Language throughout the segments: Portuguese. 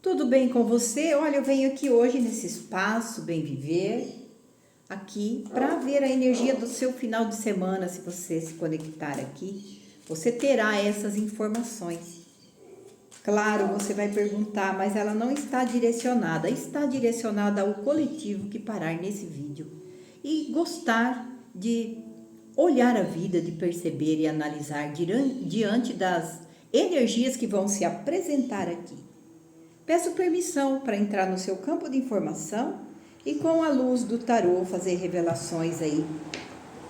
Tudo bem com você? Olha, eu venho aqui hoje nesse espaço Bem Viver, aqui para ver a energia do seu final de semana. Se você se conectar aqui, você terá essas informações. Claro, você vai perguntar, mas ela não está direcionada. Está direcionada ao coletivo que parar nesse vídeo e gostar de olhar a vida, de perceber e analisar diante das energias que vão se apresentar aqui. Peço permissão para entrar no seu campo de informação e com a luz do tarô fazer revelações aí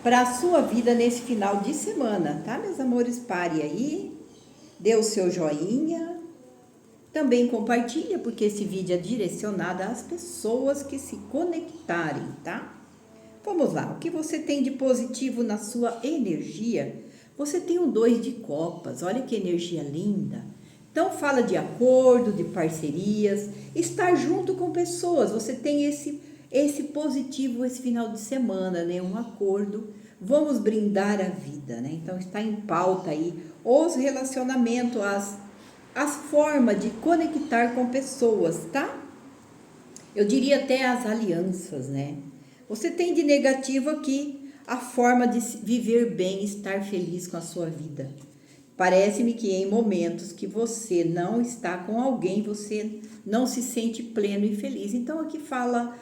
para a sua vida nesse final de semana, tá, meus amores? Pare aí, dê o seu joinha, também compartilha, porque esse vídeo é direcionado às pessoas que se conectarem, tá? Vamos lá, o que você tem de positivo na sua energia? Você tem um 2 de copas, olha que energia linda. Então fala de acordo, de parcerias, estar junto com pessoas. Você tem esse positivo esse final de semana, né? Um acordo. Vamos brindar a vida, né? Então está em pauta aí os relacionamentos, as formas de conectar com pessoas, tá? Eu diria até as alianças, né? Você tem de negativo aqui a forma de viver bem, estar feliz com a sua vida. Parece-me que em momentos que você não está com alguém, você não se sente pleno e feliz. Então aqui fala,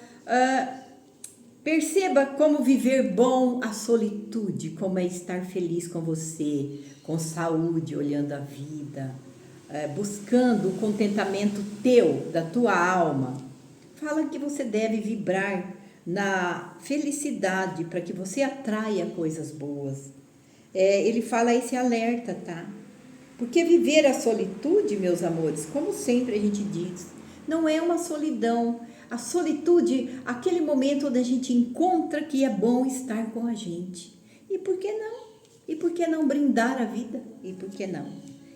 perceba como viver bom a solitude, como é estar feliz com você, com saúde, olhando a vida, buscando o contentamento teu, da tua alma. Fala que você deve vibrar na felicidade para que você atraia coisas boas. Ele fala esse alerta, tá? Porque viver a solitude, meus amores, como sempre a gente diz, não é uma solidão. A solitude, aquele momento onde a gente encontra que é bom estar com a gente. E por que não? E por que não brindar a vida? E por que não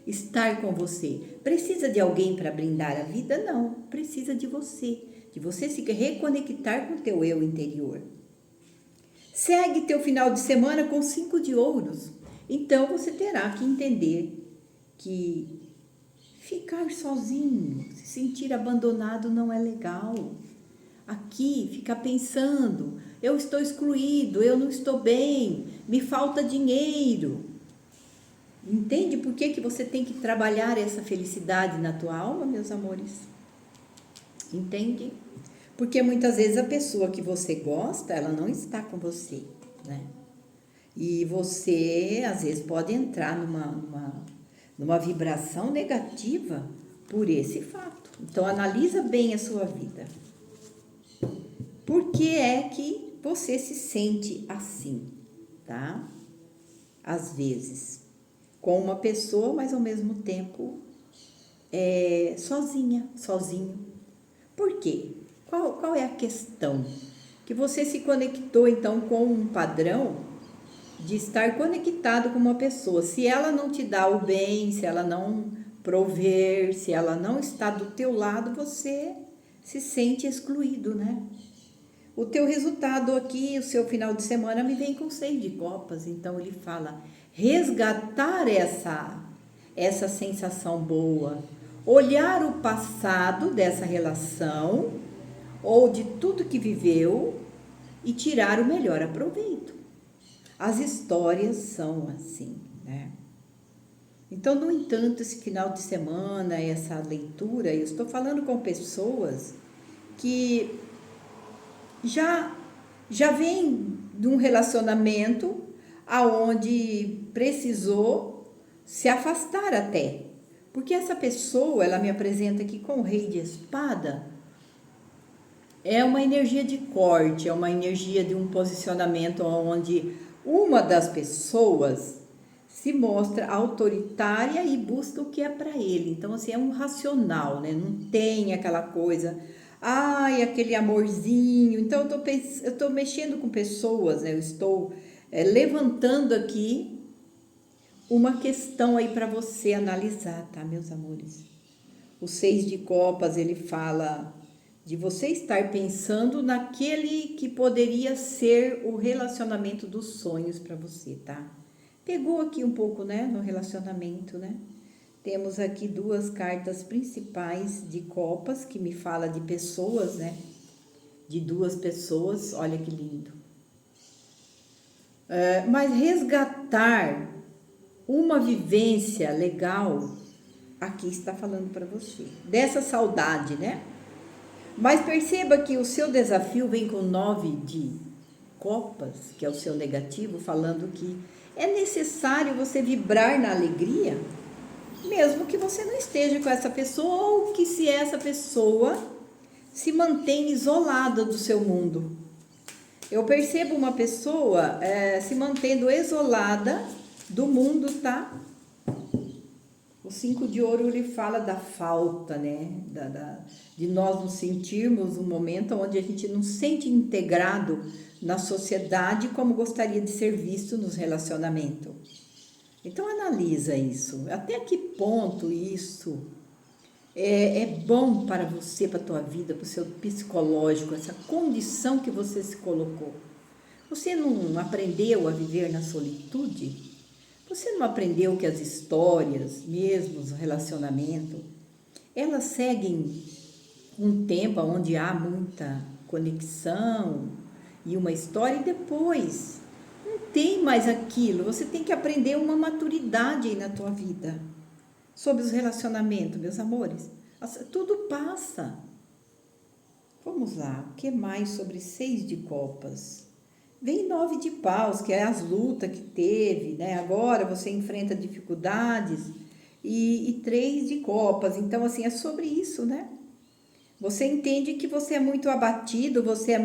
estar com você? Precisa de alguém para brindar a vida? Não, precisa de você se reconectar com o teu eu interior. Segue teu final de semana com 5 de ouros. Então você terá que entender que ficar sozinho, se sentir abandonado não é legal. Aqui ficar pensando, eu estou excluído, eu não estou bem, me falta dinheiro. Entende por que você tem que trabalhar essa felicidade na tua alma, meus amores? Entende? Porque muitas vezes a pessoa que você gosta, ela não está com você, né? E você, às vezes, pode entrar numa vibração negativa por esse fato. Então, analisa bem a sua vida. Por que é que você se sente assim, tá? Às vezes, com uma pessoa, mas ao mesmo tempo sozinho. Por quê? Qual é a questão? Que você se conectou então com um padrão de estar conectado com uma pessoa. Se ela não te dá o bem, se ela não prover, se ela não está do teu lado, você se sente excluído, né? O teu resultado aqui, o seu final de semana me vem com 6 de copas. Então ele fala resgatar essa sensação boa, olhar o passado dessa relação ou de tudo que viveu e tirar o melhor aproveito. As histórias são assim, né? Então, no entanto, esse final de semana, essa leitura, eu estou falando com pessoas que já vem de um relacionamento aonde precisou se afastar até. Porque essa pessoa, ela me apresenta aqui com o rei de espada, é uma energia de corte, é uma energia de um posicionamento onde uma das pessoas se mostra autoritária e busca o que é para ele. Então, assim, é um racional, né? Não tem aquela coisa, ai, aquele amorzinho. Então, eu tô mexendo com pessoas, né? Eu estou levantando aqui uma questão aí para você analisar, tá, meus amores? O 6 de copas, ele fala de você estar pensando naquele que poderia ser o relacionamento dos sonhos para você, tá? Pegou aqui um pouco, né, no relacionamento, né? Temos aqui duas cartas principais de copas, que me fala de pessoas, né? De duas pessoas, olha que lindo. Mas resgatar uma vivência legal, aqui está falando para você. Dessa saudade, né? Mas perceba que o seu desafio vem com 9 de copas, que é o seu negativo, falando que é necessário você vibrar na alegria, mesmo que você não esteja com essa pessoa, ou que se essa pessoa se mantém isolada do seu mundo. Eu percebo uma pessoa se mantendo isolada do mundo, tá? O 5 de ouro, ele fala da falta, né? De nós nos sentirmos um momento onde a gente não se sente integrado na sociedade como gostaria de ser visto nos relacionamentos. Então, analisa isso. Até que ponto isso é bom para você, para a tua vida, para o seu psicológico, essa condição que você se colocou. Você não aprendeu a viver na solitude? Você não aprendeu que as histórias, mesmo os relacionamentos, elas seguem um tempo onde há muita conexão e uma história, e depois não tem mais aquilo. Você tem que aprender uma maturidade aí na tua vida sobre os relacionamentos, meus amores. Tudo passa. Vamos lá, o que mais sobre 6 de copas? Vem 9 de paus, que é as lutas que teve, né? Agora você enfrenta dificuldades, e 3 de copas. Então, assim, é sobre isso, né? Você entende que você é muito abatido, você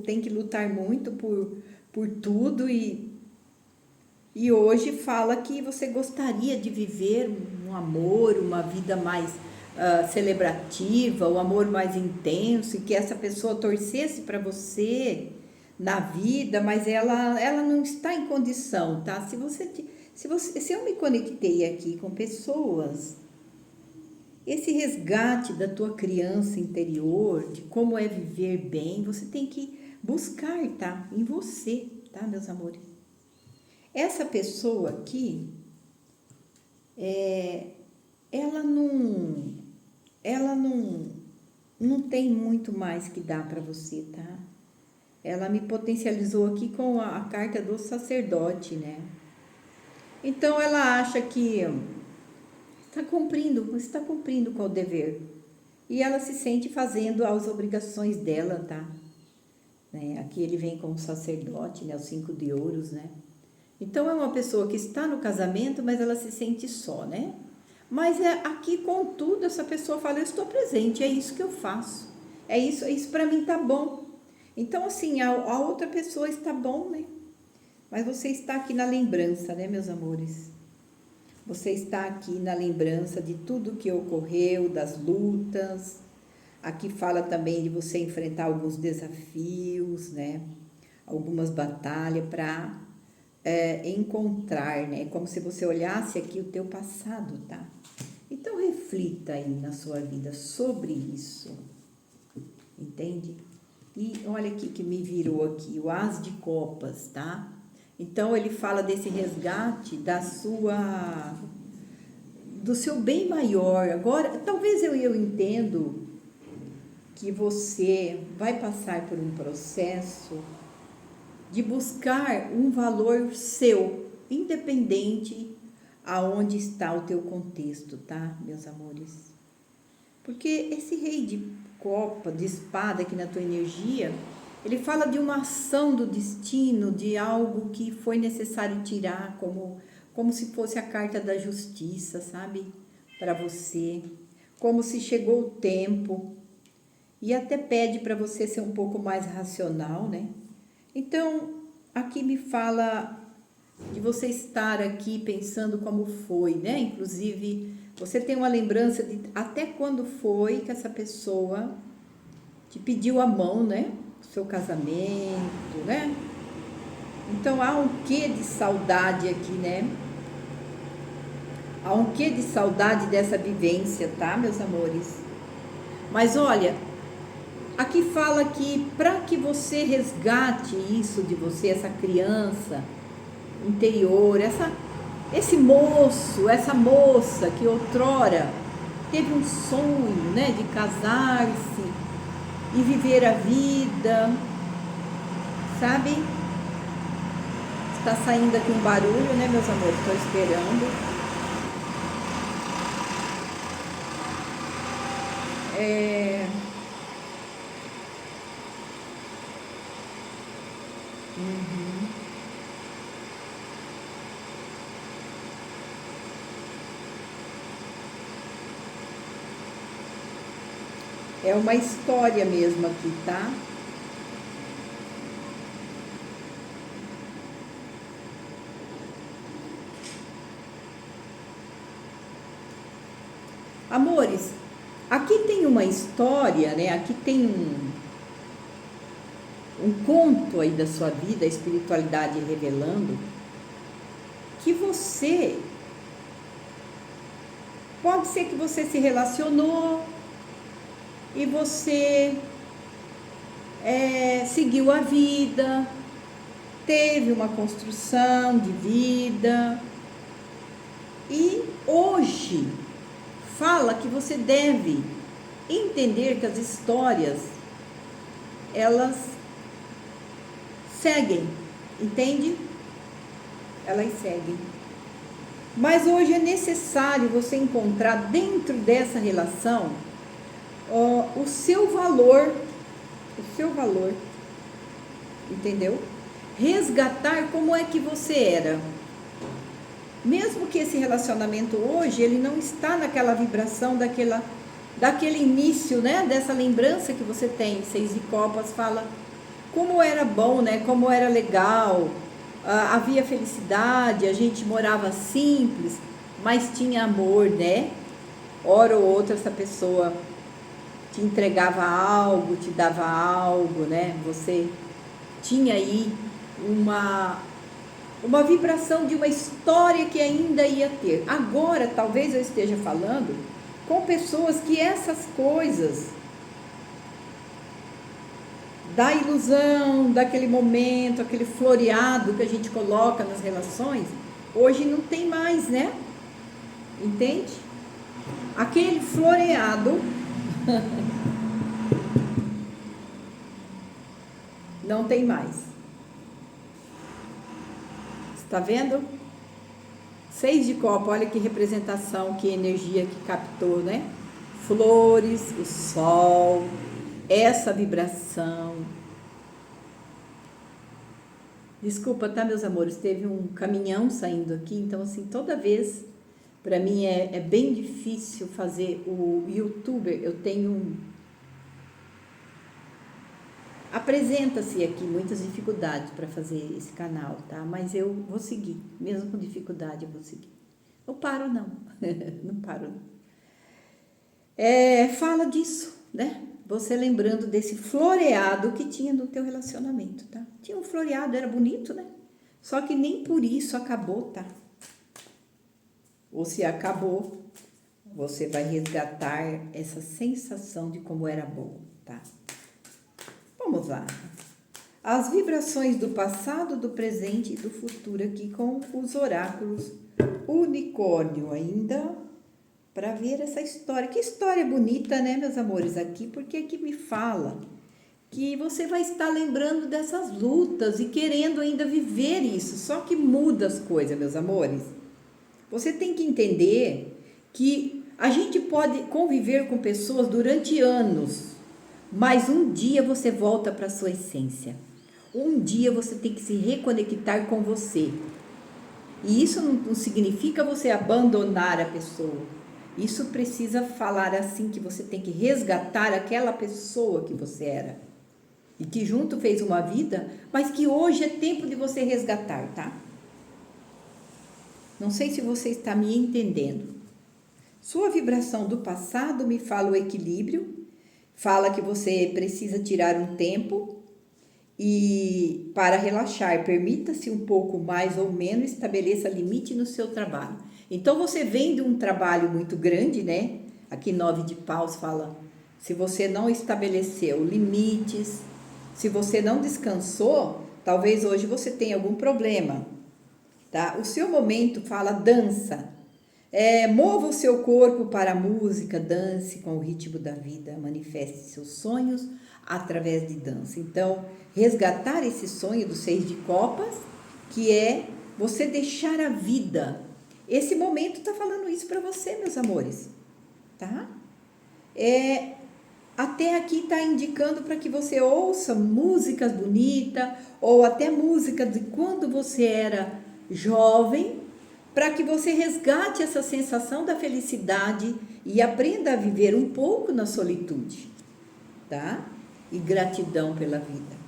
tem que lutar muito por tudo, e hoje fala que você gostaria de viver um amor, uma vida mais celebrativa, um amor mais intenso, e que essa pessoa torcesse para você na vida, mas ela não está em condição, tá? Se eu me conectei aqui com pessoas, esse resgate da tua criança interior, de como é viver bem, você tem que buscar, tá? Em você, tá, meus amores? Essa pessoa aqui, ela não tem muito mais que dar para você, tá? Ela me potencializou aqui com a carta do sacerdote, né? Então, ela acha que está cumprindo com o dever. E ela se sente fazendo as obrigações dela, tá? Né? Aqui ele vem com o sacerdote, né? O 5 de ouros, né? Então, é uma pessoa que está no casamento, mas ela se sente só, né? Mas aqui, contudo, essa pessoa fala, eu estou presente, é isso que eu faço. É isso para mim tá bom. Então, assim, a outra pessoa está bom, né? Mas você está aqui na lembrança, né, meus amores? Você está aqui na lembrança de tudo que ocorreu, das lutas. Aqui fala também de você enfrentar alguns desafios, né? Algumas batalhas para encontrar, né? Como se você olhasse aqui o teu passado, tá? Então, reflita aí na sua vida sobre isso. Entende? E olha aqui que me virou aqui, o As de Copas, tá? Então, ele fala desse resgate do seu bem maior. Agora, talvez eu entendo que você vai passar por um processo de buscar um valor seu, independente aonde está o teu contexto, tá, meus amores? Porque esse rei de copa, de espada aqui na tua energia, ele fala de uma ação do destino, de algo que foi necessário tirar, como se fosse a carta da justiça, sabe? Para você, como se chegou o tempo, e até pede para você ser um pouco mais racional, né? Então, aqui me fala de você estar aqui pensando como foi, né? Inclusive, você tem uma lembrança de até quando foi que essa pessoa te pediu a mão, né? O seu casamento, né? Então, há um quê de saudade aqui, né? Há um quê de saudade dessa vivência, tá, meus amores? Mas, olha, aqui fala que para que você resgate isso de você, essa criança interior, esse moço, essa moça que outrora teve um sonho, né, de casar-se e viver a vida, sabe? Está saindo aqui um barulho, né, meus amores? Estou esperando. Uhum. É uma história mesmo aqui, tá? Amores, aqui tem uma história, né? Aqui tem um conto aí da sua vida, a espiritualidade revelando, que você, pode ser que você se relacionou e você seguiu a vida, teve uma construção de vida e hoje fala que você deve entender que as histórias, elas seguem, entende? Elas seguem. Mas hoje é necessário você encontrar dentro dessa relação o seu valor, entendeu? Resgatar como é que você era. Mesmo que esse relacionamento hoje, ele não está naquela vibração daquele início, né? Dessa lembrança que você tem. 6 de copas fala como era bom, né? Como era legal, havia felicidade, a gente morava simples, mas tinha amor, né? Hora ou outra essa pessoa te entregava algo, te dava algo, né? Você tinha aí uma vibração de uma história que ainda ia ter. Agora, talvez eu esteja falando com pessoas que essas coisas da ilusão, daquele momento, aquele floreado que a gente coloca nas relações, hoje não tem mais, né? Entende? Aquele floreado não tem mais. Está vendo? 6 de copa, olha que representação, que energia que captou, né? Flores, o sol, essa vibração. Desculpa, tá, meus amores? Teve um caminhão saindo aqui, então, assim, toda vez, para mim é bem difícil fazer o youtuber. Eu tenho. Apresenta-se aqui muitas dificuldades para fazer esse canal, tá? Mas eu vou seguir, mesmo com dificuldade, eu vou seguir. Não paro, não. Não paro, não. Fala disso, né? Você lembrando desse floreado que tinha no teu relacionamento, tá? Tinha um floreado, era bonito, né? Só que nem por isso acabou, tá? Ou se acabou, você vai resgatar essa sensação de como era bom, tá? Vamos lá. As vibrações do passado, do presente e do futuro aqui com os oráculos unicórnio ainda, para ver essa história. Que história bonita, né, meus amores, aqui, porque aqui me fala que você vai estar lembrando dessas lutas e querendo ainda viver isso, só que muda as coisas, meus amores. Você tem que entender que a gente pode conviver com pessoas durante anos, mas um dia você volta para a sua essência. Um dia você tem que se reconectar com você. E isso não significa você abandonar a pessoa. Isso precisa falar assim, que você tem que resgatar aquela pessoa que você era. E que junto fez uma vida, mas que hoje é tempo de você resgatar, tá? Não sei se você está me entendendo. Sua vibração do passado me fala o equilíbrio, fala que você precisa tirar um tempo e para relaxar, permita-se um pouco mais ou menos, estabeleça limite no seu trabalho. Então você vem de um trabalho muito grande, né? Aqui 9 de paus fala, se você não estabeleceu limites, se você não descansou, talvez hoje você tenha algum problema. tá? O seu momento fala dança. Mova o seu corpo para a música, dance com o ritmo da vida, manifeste seus sonhos através de dança. Então, resgatar esse sonho do 6 de copas, que é você deixar a vida. Esse momento está falando isso para você, meus amores, tá? Até aqui está indicando para que você ouça músicas bonitas, ou até música de quando você era jovem, para que você resgate essa sensação da felicidade e aprenda a viver um pouco na solitude, tá? E gratidão pela vida.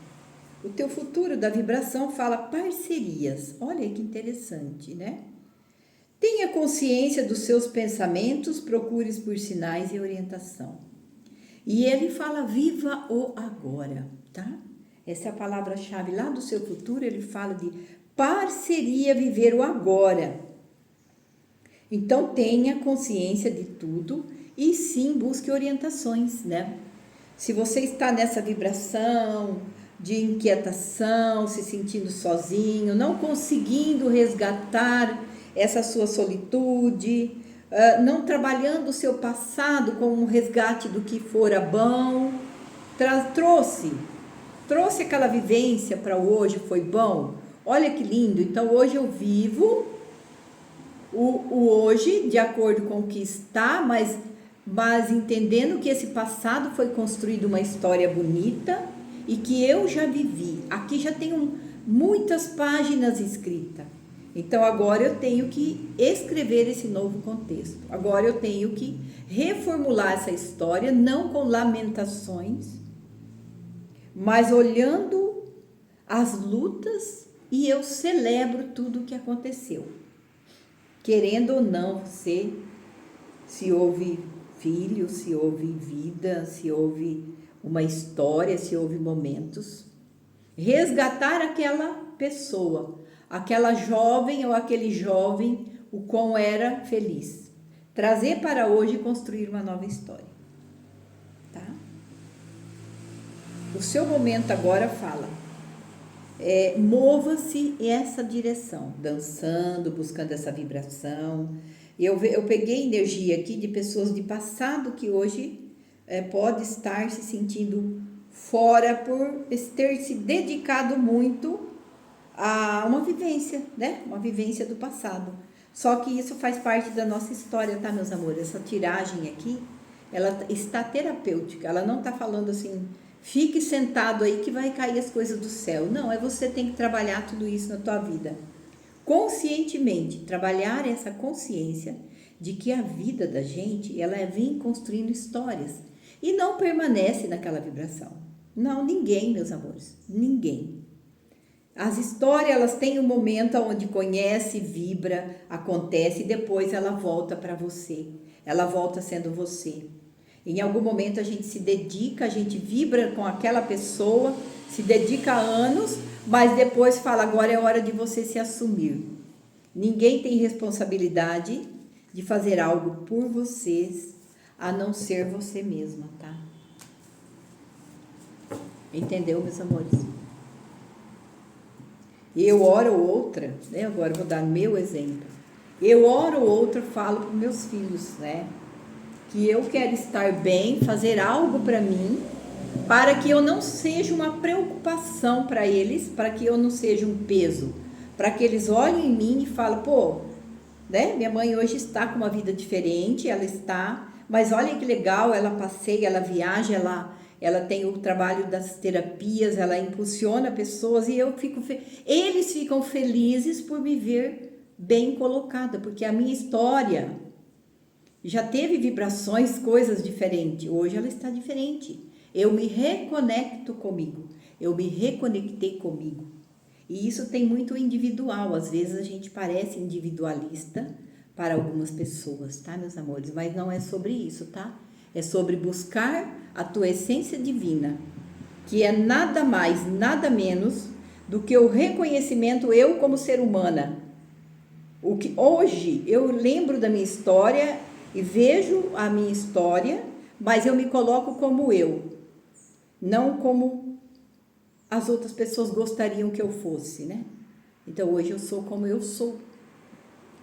O teu futuro da vibração fala parcerias. Olha que interessante, né? Tenha consciência dos seus pensamentos, procure por sinais e orientação. E ele fala viva o agora, tá? Essa é a palavra-chave lá do seu futuro, ele fala de parceria, viver o agora. Então, tenha consciência de tudo e sim busque orientações, né? Se você está nessa vibração de inquietação, se sentindo sozinho, não conseguindo resgatar essa sua solitude, não trabalhando o seu passado com um resgate do que fora bom, trouxe aquela vivência para hoje, foi bom? Olha que lindo, então hoje eu vivo o hoje, de acordo com o que está, mas entendendo que esse passado foi construído uma história bonita e que eu já vivi. Aqui já tenho muitas páginas escritas. Então, agora eu tenho que escrever esse novo contexto. Agora eu tenho que reformular essa história, não com lamentações, mas olhando as lutas, e eu celebro tudo o que aconteceu. Querendo ou não, se houve filho, se houve vida, se houve uma história, se houve momentos, resgatar aquela pessoa, aquela jovem ou aquele jovem, o quão era feliz. Trazer para hoje e construir uma nova história. Tá? O seu momento agora fala. Mova-se essa direção, dançando, buscando essa vibração. Eu peguei energia aqui de pessoas de passado que hoje pode estar se sentindo fora por ter se dedicado muito a uma vivência, né? Uma vivência do passado. Só que isso faz parte da nossa história, tá, meus amores? Essa tiragem aqui, ela está terapêutica, ela não está falando assim... Fique sentado aí que vai cair as coisas do céu. Não, você tem que trabalhar tudo isso na tua vida. Conscientemente, trabalhar essa consciência de que a vida da gente, ela vem construindo histórias e não permanece naquela vibração. Não, ninguém, meus amores, ninguém. As histórias, elas têm um momento onde conhece, vibra, acontece e depois ela volta para você. Ela volta sendo você. Em algum momento a gente se dedica, a gente vibra com aquela pessoa, se dedica anos, mas depois fala, agora é hora de você se assumir. Ninguém tem responsabilidade de fazer algo por vocês, a não ser você mesma, tá? Entendeu, meus amores? Eu, hora ou outra, né? Agora eu vou dar meu exemplo. Eu, hora ou outra, falo para meus filhos, né? Que eu quero estar bem, fazer algo para mim, para que eu não seja uma preocupação para eles, para que eu não seja um peso, para que eles olhem em mim e falem, pô, né? Minha mãe hoje está com uma vida diferente, ela está, mas olha que legal, ela passeia, ela viaja, ela tem o trabalho das terapias, ela impulsiona pessoas e eles ficam felizes por me ver bem colocada, porque a minha história já teve vibrações, coisas diferentes. Hoje ela está diferente. Eu me reconecto comigo. Eu me reconectei comigo. E isso tem muito individual. Às vezes a gente parece individualista para algumas pessoas, tá, meus amores? Mas não é sobre isso, tá? É sobre buscar a tua essência divina, que é nada mais, nada menos do que o reconhecimento eu como ser humana. O que hoje eu lembro da minha história e vejo a minha história, mas eu me coloco como eu, não como as outras pessoas gostariam que eu fosse, né? Então hoje eu sou como eu sou.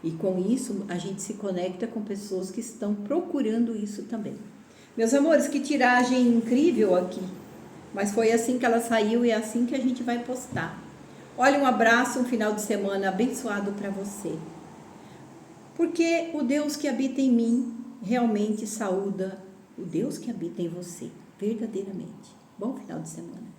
E com isso a gente se conecta com pessoas que estão procurando isso também. Meus amores, que tiragem incrível aqui. Mas foi assim que ela saiu e é assim que a gente vai postar. Olha, um abraço, um final de semana abençoado para você. Porque o Deus que habita em mim realmente saúda o Deus que habita em você, verdadeiramente. Bom final de semana.